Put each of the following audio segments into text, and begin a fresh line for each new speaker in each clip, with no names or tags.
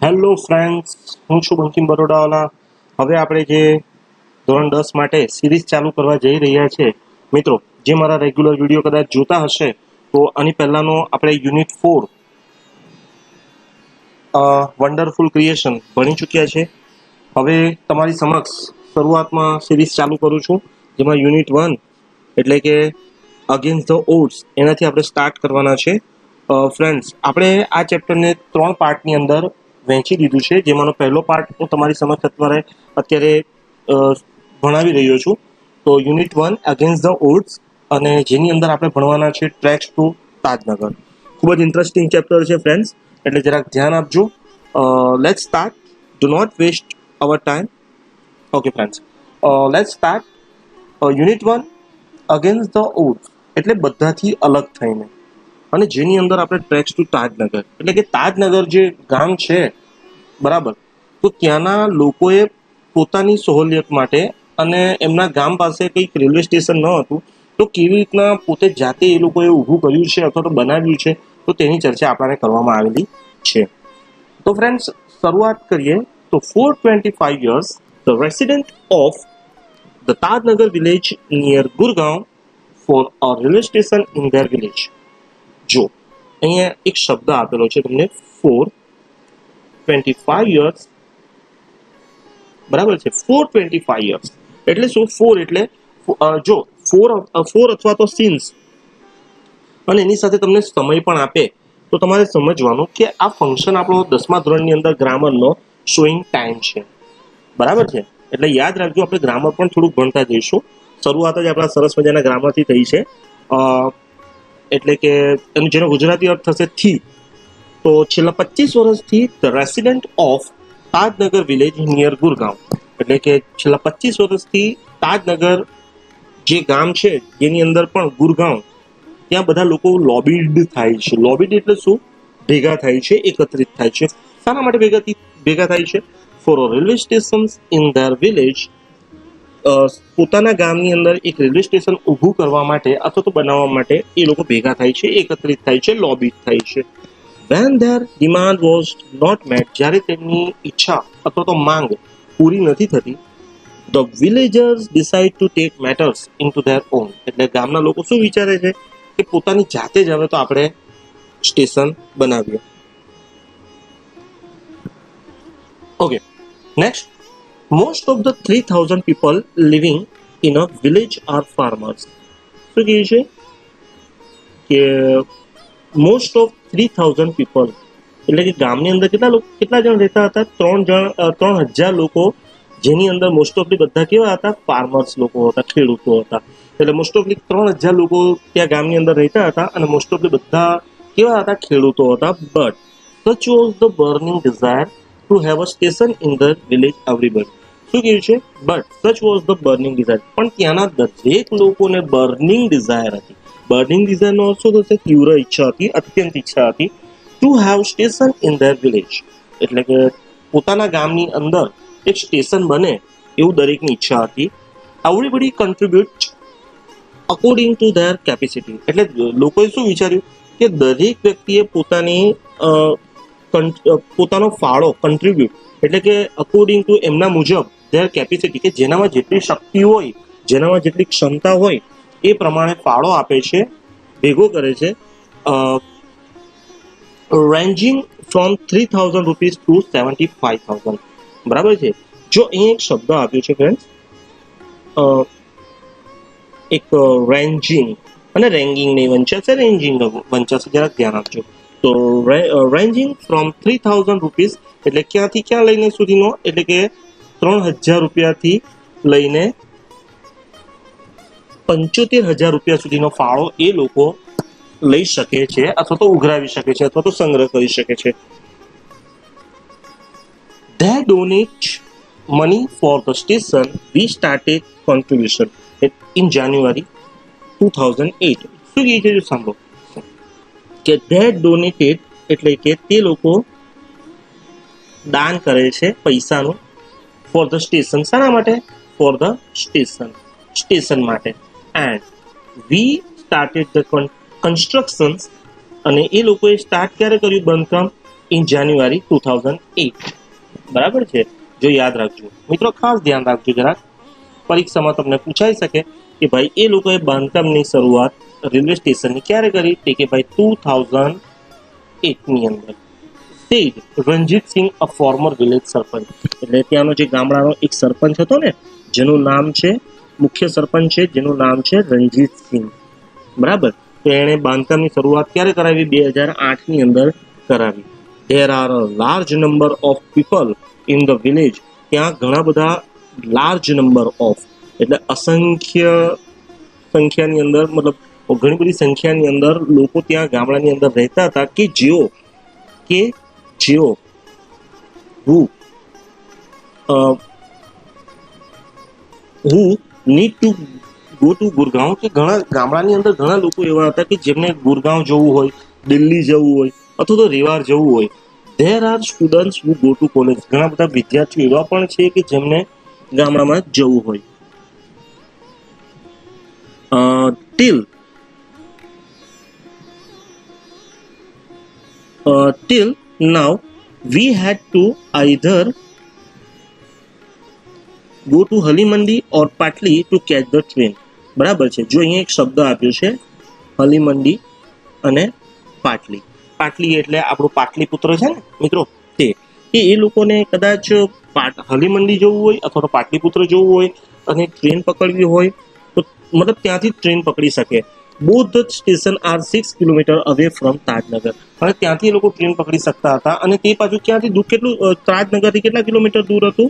Hello friends, હું છું બંકિમ બરોડાવાલા. હવે આપણે જે ધોરણ 10 માટે સિરીઝ ચાલુ કરવા જઈ રહ્યા છે મિત્રો, જે મારા રેગ્યુલર વિડીયો કદાચ જોતા હશે તો આની પહેલાંનો આપણે યુનિટ 4 વન્ડરફુલ ક્રિએશન ભણી ચૂક્યા છે. હવે તમારી સમક્ષ શરૂઆતમાં સિરીઝ ચાલુ કરું છું, જેમાં યુનિટ 1 એટલે કે અગેન્સ્ટ ધ ઓડ્સ એનાથી આપણે સ્ટાર્ટ કરવાના છે. ફ્રેન્ડ્સ, આપણે આ ચેપ્ટરને 3 પાર્ટની અંદર વહેંચી દીધું છે, જેમાંનો પહેલો પાર્ટ હું તમારી સમક્ષ અત્યારે ભણાવી રહ્યો છું. તો યુનિટ 1 અગેન્સ્ટ ધ ઓડ્સ, અને જેની અંદર આપણે ભણવાના છે ટ્રેક્સ ટુ તાજનગર. ખૂબ જ ઇન્ટરેસ્ટિંગ ચેપ્ટર છે ફ્રેન્ડ્સ, એટલે જરાક ધ્યાન આપજો. Let's start. Do not waste our time. Okay friends, let's start. Unit 1 against the odds એટલે બધાથી અલગ થઈને, અને જેની અંદર આપણે ટ્રેક્સ ટુ તાજનગર એટલે કે તાજનગર જે ગામ છે, બરાબર, તો ત્યાંના લોકોએ પોતાની સહોલિયત માટે અને એમના ગામ પાસે કંઈક રેલવે સ્ટેશન ન હતું, તો કેવી રીતના પોતે જાતે એ લોકોએ ઊભું કર્યું છે અથવા તો બનાવ્યું છે, તો તેની ચર્ચા આપણને કરવામાં આવેલી છે. તો ફ્રેન્ડ્સ, શરૂઆત કરીએ. તો 425 years the resident of the Tajnagar village near Gurgaon for a railway station in their village. જો અહીંયા એક શબ્દ આપેલો છે તમને, 425 years, બરાબર છે. 425 years એટલે શું? 4 એટલે જો 4 અથવા તો સિન્સ અને એની સાથે તમને સમય પણ આપે, તો તમારે સમજવાનું કે આ ફંક્શન આપણો 10મા ધોરણની અંદર ગ્રામરનો શોઈંગ ટાઈમ છે, બરાબર છે. એટલે યાદ રાખજો, આપણે ગ્રામર પણ થોડુંક ભણતા જઈશું. શરૂઆત જ આપણા સરસ મજાના ગ્રામરથી થઈ છે, એટલે કે એનું જેનો ગુજરાતી અર્થ થશે થી. તો છેલ્લા 25 વર્ષથી the resident of Tajnagar village near Gurgaon એટલે કે છેલ્લા 25 વર્ષથી તાજનગર જે ગામ છે જેની અંદર પણ ગુરગાંવ, ત્યાં બધા લોકો લોબીડ થાય છે. લોબીડ એટલે શું? ભેગા થાય છે, એકત્રિત થાય છે. શાના માટે ભેગા થાય છે? For railway station in their village. પોતાના ગામની અંદર એક રેલવે સ્ટેશન ઊભું કરવા માટે અથવા તો બનાવવા માટે એ લોકો ભેગા થાય છે, એકત્રિત થાય છે, લોબી થાય છે. When their demand was not met, જ્યારે તેમની ઈચ્છા અથવા તો માંગ પૂરી નથી થતી, the villagers decide to take matters into their own. એટલે ગામના લોકો શું વિચારે છે કે પોતાની જાતે જ હવે તો આપણે સ્ટેશન બનાવીએ. Okay, next. Most of the 3000 people living in a village are farmers. શું કહે છે કે મોસ્ટ ઓફ 3000 people એટલે કે ગામની અંદર કેટલા જણ રહેતા હતા? 3000 લોકો, જેની અંદર મોસ્ટ ઓફલી બધા કેવા હતા? ફાર્મર્સ લોકો હતા, ખેડૂતો હતા. એટલે મોસ્ટ ઓફલી 3000 લોકો ત્યાં ગામની અંદર રહેતા હતા, અને મોસ્ટ ઓફલી બધા કેવા હતા? ખેડૂતો હતા. But such was the burning desire to have a station in the village everybody. શું કહ્યું છે? બટ સચ વોઝ ધ બર્નિંગ ડિઝાયર. પણ ત્યાંના દરેક લોકોને બર્નિંગ ડિઝાયર હતી. બર્નિંગ ડિઝાયરનો શું થશે? તીવ્ર ઈચ્છા હતી, અત્યંત ઈચ્છા હતી. To have station in their village એટલે કે પોતાના ગામની અંદર એક સ્ટેશન બને એવું દરેકની ઈચ્છા હતી. Everybody contribute according to there capacity. એટલે લોકોએ શું વિચાર્યું કે દરેક વ્યક્તિએ પોતાનો ફાળો કન્ટ્રીબ્યુટ એટલે કે અકોર્ડિંગ ટુ એમના મુજબ ધેર કેપેસિટી, કે જેનામાં જેટલી શક્તિ હોય, જેનામાં જેટલી ક્ષમતા હોય એ પ્રમાણે ફાળો આપે છે, ભેગો કરે છે. Ranging from 3000 rupees to 75,000. બરાબર છે. જો અહીંયા એક શબ્દ આપ્યો છે ફ્રેન્ડ્સ, એક રેન્જિંગ અને રેન્કિંગ નહીં વંચાશે, રેન્જિંગ વંચાશે, જરાક ધ્યાન આપજો. તો રેન્જિંગ ફ્રોમ 3000 રૂપીઝ એટલે ક્યાંથી ક્યાં લઈને સુધીનો? એટલે કે 3000 રૂપિયાથી લઈને 75,000 રૂપિયા સુધીનો ફાળો એ લોકો લઈ શકે છે, અથવા તો ઉઘરાવી શકે છે, અથવા તો સંગ્રહ કરી શકે છે. They donate money for the station. We started contribution in January 2008. શું કહે છે? સાંભળો કે they donated એટલે કે તે લોકો દાન કરે છે પૈસાનું, ફોર ધ સ્ટેશન. શાના માટે? ફોર ધ સ્ટેશન માટે. And we started the constructions, અને એ લોકોએ સ્ટાર્ટ ક્યારે કર્યું બાંધકામ? ઇન જાન્યુઆરી 2008. બરાબર છે, જો યાદ રાખજો મિત્રો, ખાસ ધ્યાન રાખજો જરાક, પરીક્ષામાં તમને પૂછાઈ શકે કે ભાઈ એ લોકોએ બાંધકામની શરૂઆત રેલવે સ્ટેશનની ક્યારે કરી, તે કે ભાઈ 2008 ની અંદર. સેડ રણજીત સિંહ, અ ફોર્મર વિલેજ સરપંચ, એટલે ત્યાંનો જે ગામડાનો એક સરપંચ હતો ને, જેનું નામ છે, મુખ્ય સરપંચ છે જેનું નામ છે રણજીત સિંહ, બરાબર. તો એણે બાંધકામની શરૂઆત ક્યારે કરાવી? 2008 ની અંદર કરાવી. There are a large number of people in the village, ત્યાં ઘણા બધા લાર્જ નંબર ઓફ એટલે અસંખ્ય સંખ્યાની અંદર, મતલબ ઘણી બધી સંખ્યાની અંદર લોકો ત્યાં ગામડાની અંદર રહેતા હતા કે જેઓ who need to go to Gurgaon, કે ઘણા ગામડાની અંદર ઘણા લોકો એવા હતા કે જેમને ગુરગાંવ જવું હોય, દિલ્હી જવું હોય અથવા તો રેવાર જવું હોય. There are students who go to college, ઘણા બધા વિદ્યાર્થીઓ એવા પણ છે કે જેમને ગામડામાં જવું હોય. Till now we had to either go to હલીમંડી or પાટલી to catch the train. બરાબર છે, જો અહીંયા એક શબ્દ આપ્યો છે હલીમંડી અને પાટલી. પાટલી એટલે આપણું પાટલીપુત્ર છે ને મિત્રો, તે એ લોકોને કદાચ હલીમંડી જવું હોય અથવા તો પાટલીપુત્ર જવું હોય અને ટ્રેન પકડવી હોય તો મતલબ ત્યાંથી ટ્રેન પકડી શકે. Both the station are 6 kilometre away from Tajnagar, અને ત્યાંથી એ લોકો ટ્રેન પકડી શકતા હતા. અને તે પાછું ક્યાંથી દૂર, કેટલું તાજનગરથી કેટલા કિલોમીટર દૂર હતું?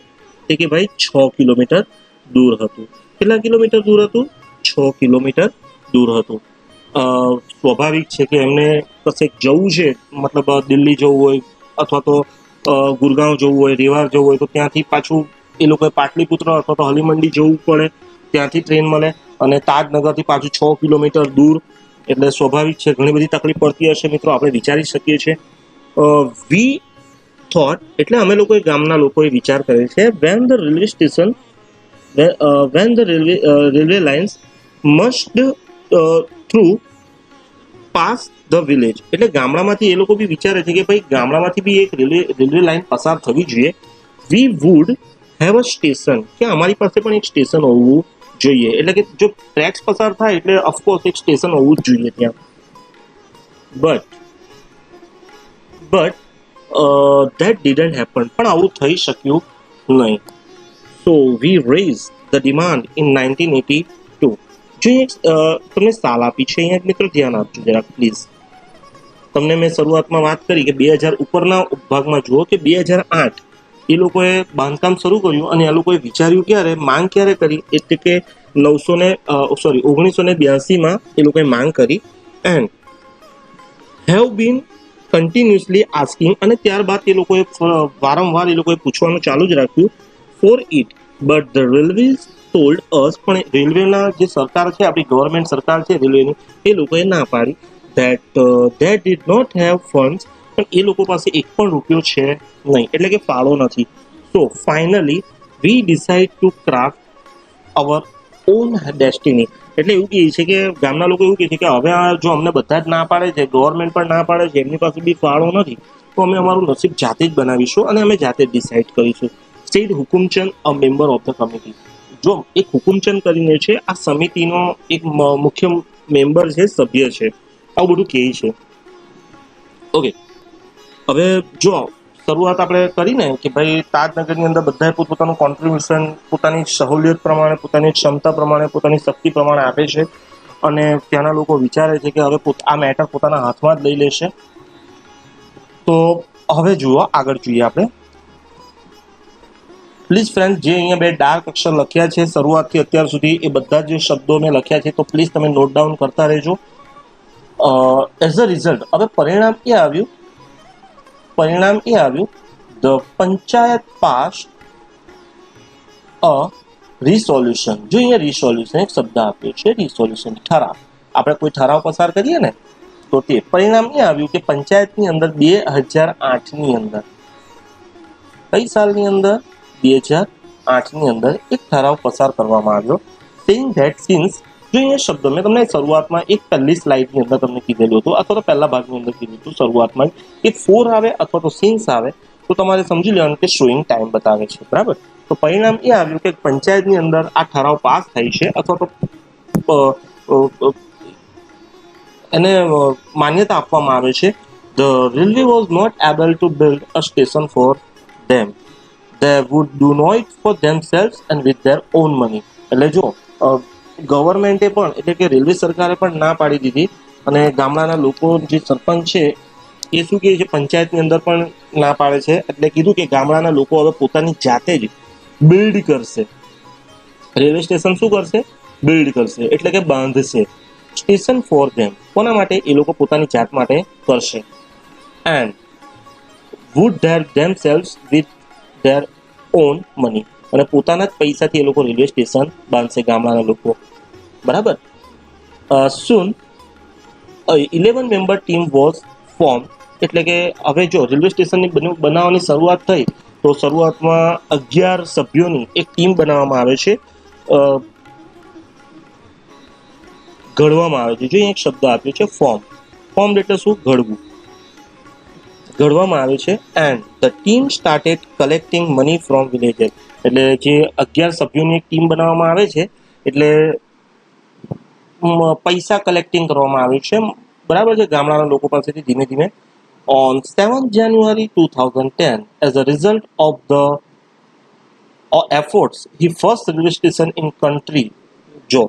તે કે ભાઈ 6 કિલોમીટર દૂર હતું. કેટલા કિલોમીટર દૂર હતું? 6 કિલોમીટર દૂર હતું. સ્વાભાવિક છે કે એમને કશે જવું છે, મતલબ દિલ્હી જવું હોય અથવા તો ગુરગાંવ જવું હોય, રેવાર જવું હોય, તો ત્યાંથી પાછું એ લોકોએ પાટલીપુત્ર અથવા તો હલીમંડી જવું પડે, ત્યાંથી ટ્રેન મળે. અને તાજનગરથી પાછું 6 કિલોમીટર દૂર, એટલે સ્વાભાવિક છે ઘણી બધી તકલીફ પડતી હશે મિત્રો, આપણે વિચારી શકીએ છીએ. વી થોટ, એટલે અમે લોકોએ, ગામના લોકોએ વિચાર કર્યો છે, when the railway lines must through pass the village, એટલે ગામડામાંથી એ લોકો બી વિચારે છે કે ભાઈ ગામડામાંથી બી એક રેલવે લાઇન પસાર થવી જોઈએ. વી વુડ હેવ અ સ્ટેશન, કે અમારી પાસે પણ એક સ્ટેશન હોવું જોઈએ. એટલે કે જો ટ્રેક્સ પસાર થાય એટલે ઓફકોર્સ એક સ્ટેશન હોવું જ જોઈએ ત્યાં. બટ ધેટ ડીડન્ટ હેપન, પણ આવું થઈ શક્યું નહીં. સો વી રેઝ ધ ડિમાન્ડ ઇન 1982. જો તમને સાલ આપી છે અહીંયા મિત્રો, ધ્યાન આપજો જરાક પ્લીઝ. તમને મેં શરૂઆતમાં વાત કરી કે 2000 ઉપરના ભાગમાં જુઓ કે 2008 એ લોકોએ બાંધકામ શરૂ કર્યું અને એ લોકોએ વિચાર્યું ક્યારે, માંગ ક્યારે કરી, એટલે કે 1982માં એ લોકોએ માંગ કરી. And have been continuously asking, અને ત્યારબાદ એ લોકોએ વારંવાર એ લોકોએ પૂછવાનું ચાલુ જ રાખ્યું four it, but the railways told અસ, પણ રેલવેના જે સરકાર છે, આપણી ગવર્મેન્ટ સરકાર છે રેલવેની, એ લોકોએ ના પાડી that did not have funds, પણ એ લોકો પાસે એક પણ રૂપિયો છે નહીં, એટલે કે ફાળો નથી. So finally we decide to craft our own destiny, એટલે એવું કહે છે કે ગામના લોકો એવું કહે છે કે હવે જો અમને બધા જ ના પાડે છે, ગવર્મેન્ટ પણ ના પાડે છે, એમની પાસે બી ફાળો નથી, તો અમે અમારું નસીબ જાતે જ બનાવીશું અને અમે જાતે જ ડિસાઇડ કરીશું. Said Hukumchand, a member of the committee. જો એક હુકુમચંદ કરીને છે, આ સમિતિનો એક મુખ્ય મેમ્બર છે, સભ્ય છે, આવું બધું કહે છે. ઓકે, હવે જો શરૂઆત આપણે કરીને કે ભાઈ તાજનગરની અંદર બધાએ પોતાનું કોન્ટ્રીબ્યુશન પોતાની સહુલિયત પ્રમાણે, પોતાની ક્ષમતા પ્રમાણે, પોતાની શક્તિ પ્રમાણે આપે છે અને ત્યાંના લોકો વિચારે છે કે હવે આ મેટર પોતાના હાથમાં જ લઈ લેશે. તો હવે જુઓ, આગળ જોઈએ આપણે. પ્લીઝ ફ્રેન્ડ, જે અહીંયા બે ડાર્ક અક્ષર લખ્યા છે શરૂઆતથી અત્યાર સુધી, એ બધા જ શબ્દો મેં લખ્યા છે, તો પ્લીઝ તમે નોટ ડાઉન કરતા રહેજો. એઝ અ રિઝલ્ટ, હવે પરિણામ એ આવ્યું the panchayat pass a resolution. જો અહીંયા રિસોલ્યુશન એક શબ્દ આપ્યો છે, રિસોલ્યુશન ઠરાવ. આપણે કોઈ ઠરાવ પસાર કરીએ ને, તો તે પરિણામ એ આવ્યું કે પંચાયતની અંદર 2008ની અંદર, કઈ સાલની અંદર? 2008ની અંદર એક ઠરાવ પસાર કરવામાં આવ્યો, સેઇંગ ધેટ સિન્સ જો અહીંયા શબ્દ મેં તમને શરૂઆતમાં એક પહેલી સ્લાઇડની અંદર તમને કીધેલું હતું અથવા તો પહેલા ભાગની અંદર કીધું હતું શરૂઆતમાં કે 4 આવે અથવા તો સિન્સ આવે તો તમારે સમજી લેવાનું કે શોઈંગ ટાઈમ બતાવે છે, બરાબર. તો પરિણામ એ આવ્યું કે પંચાયતની અંદર આ ઠરાવ પાસ થાય છે અથવા તો એને માન્યતા આપવામાં આવે છે. The railway was not able to build a station for them. They would do it for themselves and with their own money. એટલે જો ગવર્મેન્ટે પણ એટલે કે રેલવે સરકારે પણ ના પાડી દીધી અને ગામડાના લોકો જે સરપંચ છે એ શું કહે છે, પંચાયતની અંદર પણ ના પાડે છે. એટલે કીધું કે ગામડાના લોકો હવે પોતાની જાતે જ બિલ્ડ કરશે, રેલવે સ્ટેશન શું કરશે, બિલ્ડ કરશે એટલે કે બાંધશે. સ્ટેશન ફોર ધેમ, કોના માટે, એ લોકો પોતાની જાત માટે કરશે. And would themselves with their own money, અને પોતાના જ પૈસાથી એ લોકો રેલવે સ્ટેશન બાંધશે ગામડાના લોકો, બરાબર. soon 11 member team was formed. એટલે કે હવે જો રેલવે સ્ટેશનની બનાવવાની શરૂઆત થઈ તો શરૂઆતમાં 11 સભ્યોની એક ટીમ બનાવવામાં આવે છે, ઘડવામાં આવે છે. જો એક શબ્દ આપ્યો છે ફોર્મ. ફોર્મ એટલે શું, ઘડવું, ઘડવામાં આવે છે. And the team started collecting money from villager. એટલે જે 11 સભ્યોની એક ટીમ બનાવવામાં આવે છે એટલે પૈસા કલેક્ટિંગ કરવામાં આવ્યું છે, બરાબર છે, ગામડાના લોકો પાસેથી ધીમે ધીમે. On 7 January 2010, as a result of the efforts, he first railway station in country. જો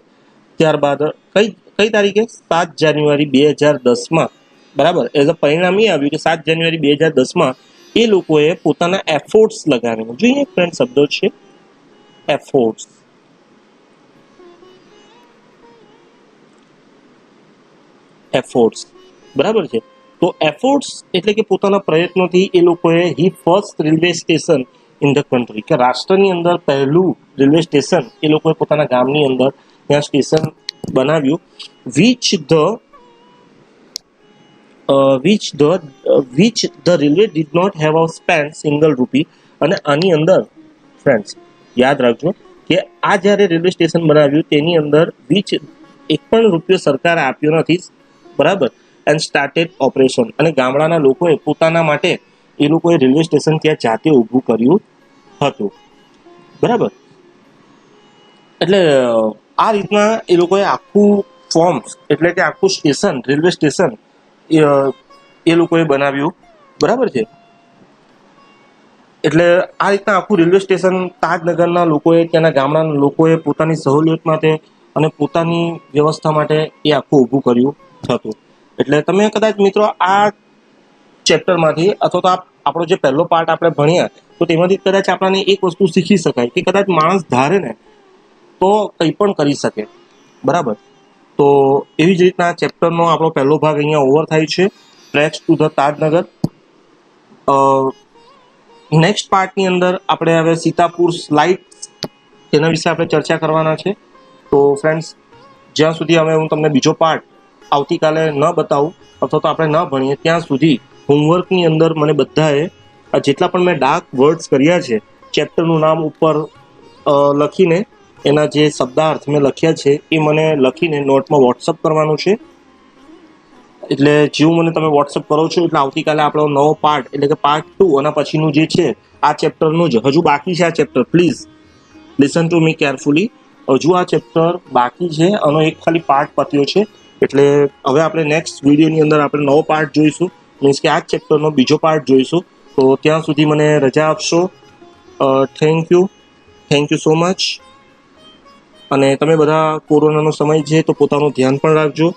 ત્યારબાદ કઈ તારીખે, 7 જાન્યુઆરી 2010માં, બરાબર. એઝ અ પરિણામ એ આવ્યું કે 7 જાન્યુઆરી 2010માં એ લોકોએ પોતાના એફોર્ટ્સ લગાવીને, જોઈએ ફ્રેન્ડ શબ્દો છે એફોર્ટ્સ, એફોર્ટ્સ, બરાબર છે. તો એફોર્ટ્સ એટલે કે પોતાના પ્રયત્નોથી એ લોકોએ he first railway station in the country, કે રાષ્ટ્રની અંદર પહેલું રેલવે સ્ટેશન એ લોકોએ પોતાના ગામની અંદર ત્યાં સ્ટેશન બનાવ્યું. which the railway did not have a spend single rupee. અને આની અંદર ફ્રેન્ડ્સ યાદ રાખજો કે આ જ્યારે રેલવે સ્ટેશન બનાવ્યું તેની અંદર which એક પણ રૂપિયો સરકારે આપ્યો નથી, બરાબર. એન્ડ સ્ટાર્ટેડ ઓપરેશન, અને ગામડાના લોકોએ પોતાના માટે એ લોકોએ રેલવે સ્ટેશન ત્યાં જાતે ઊભું કર્યું હતું, બરાબર. એટલે આ રીતના એ લોકોએ આખું ફોર્મ્સ એટલે કે આખું સ્ટેશન, રેલવે સ્ટેશન એ લોકોએ બનાવ્યું, બરાબર છે. એટલે આ રીતના આખું રેલવે સ્ટેશન તાજનગરના લોકોએ, ત્યાંના ગામડાના લોકોએ પોતાની સહુલિયત માટે અને પોતાની વ્યવસ્થા માટે એ આખું ઊભું કર્યું હતું. એટલે તમે કદાચ મિત્રો આ ચેપ્ટરમાંથી અથવા તો આપણો જે પહેલો પાર્ટ આપણે ભણ્યા તો તેમાંથી કદાચ આપણને એક વસ્તુ શીખી શકાય કે કદાચ માણસ ધારે ને તો કંઈ પણ કરી શકે, બરાબર. તો એવી જ રીતના ચેપ્ટરનો આપણો પહેલો ભાગ અહીંયા ઓવર થાય છે, tracks to the Tajnagar. Next પાર્ટની અંદર આપણે હવે સીતાપુર સ્લાઇડ્સ તેના વિશે આપણે ચર્ચા કરવાના છે. તો ફ્રેન્ડ્સ, જ્યાં સુધી હવે હું તમને બીજો પાર્ટ આવતીકાલે ન બતાવું અથવા તો આપણે ન ભણીએ ત્યાં સુધી હોમવર્કની અંદર મને બધાએ જેટલા પણ મેં ડાર્ક વર્ડ્સ કર્યા છે ચેપ્ટરનું નામ ઉપર લખીને એના જે શબ્દાર્થ મેં લખ્યા છે એ મને લખીને નોટમાં વોટ્સઅપ કરવાનું છે. એટલે જેવું મને તમે વોટ્સઅપ કરો છો એટલે આવતીકાલે આપણો નવો પાર્ટ એટલે કે પાર્ટ 2 અને પછીનું જે છે આ ચેપ્ટરનું જ હજુ બાકી છે. આ chapter please listen to me carefully. હજુ આ ચેપ્ટર બાકી છે, આનો એક ખાલી પાર્ટ પત્યો છે. એટલે હવે આપણે નેક્સ્ટ વિડીયોની અંદર આપણે નવો પાર્ટ જોઈશું, મીન્સ કે આ જ ચેપ્ટરનો બીજો પાર્ટ જોઈશું. તો ત્યાં સુધી મને રજા આપશો. Thank you so much. અને તમે બધા કોરોનાનો સમય છે તો પોતાનું ધ્યાન પણ રાખજો.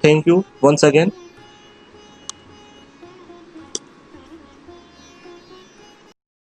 Thank you once again.